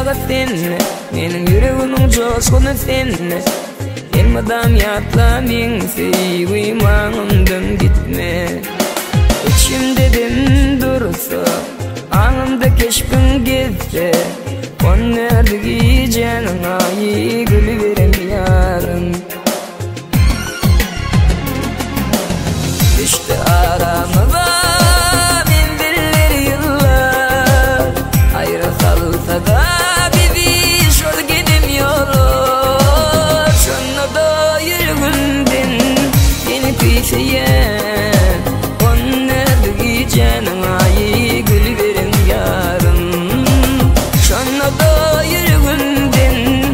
sağa senne, menin yüreğimin coşkunu senne. Elmadam yatla men sevgimağımdan gitme. İçimde dem dursa, anımda keşfin gezse, on nerdeki canına iyi gülü verem yarım. İşte aramıza bin birler yıllar, ayrı salsa da bizi şol gidim yollar. Şuna da yürgündün yeni kıysayan, on nerdeki canına iyi gülü verem yarım. Şuna da yürgündün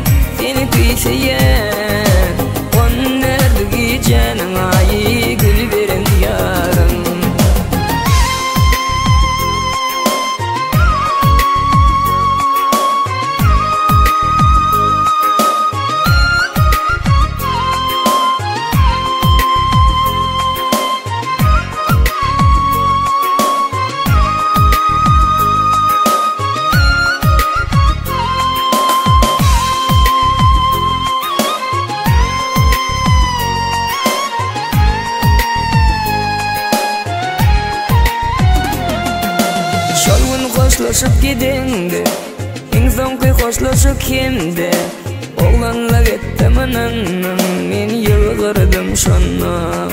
yeni kıysayan, on nerdeki canına iyi gülü verem yarım. Hoşlaşıp gidende, en soňky hoşlaşıp kimde? Oğlanla gittim ananım, men yılgırdım şonna.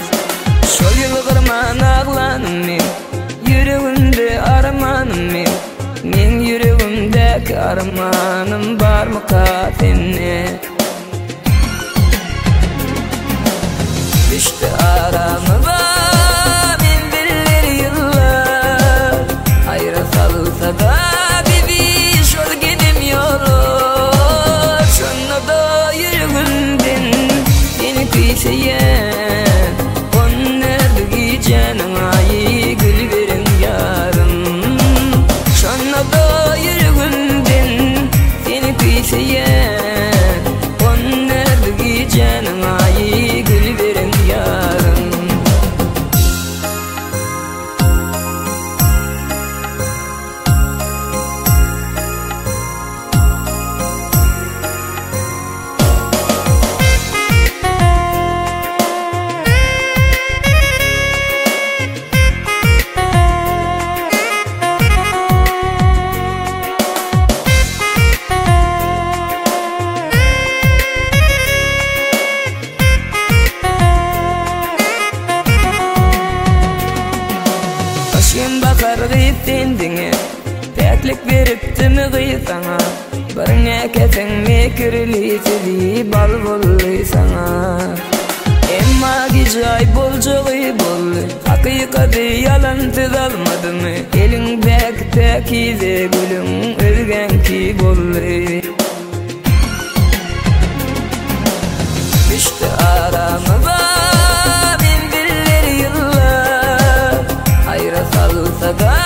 Şol yılgırman ağlanım men, yüreğimde armanım men. Men yüreğimdeki armanım bar mı katine? İşte aramıza bin birler yıllar, ayrı salsa da bizi şol gidim yollar. Şuna da yürgündün yeni kıysayan, on nerdeki canına iyi gülü verem yarım. Şuna da yürgündün yeni kıysayan, on nerdeki canına iyi gülü verem yarım. Aşkım bakar gittiğindine, peklik veripti mi gıysana? Barına kesen mekirli sizi bal bolli sana. Emma gicay bolcuğu bolli, hakikati yalantıd almadı mı? Elin bektekize gülüm ölgenki bolli. İşte aramıza bin birler yıllar, ayrı salsa da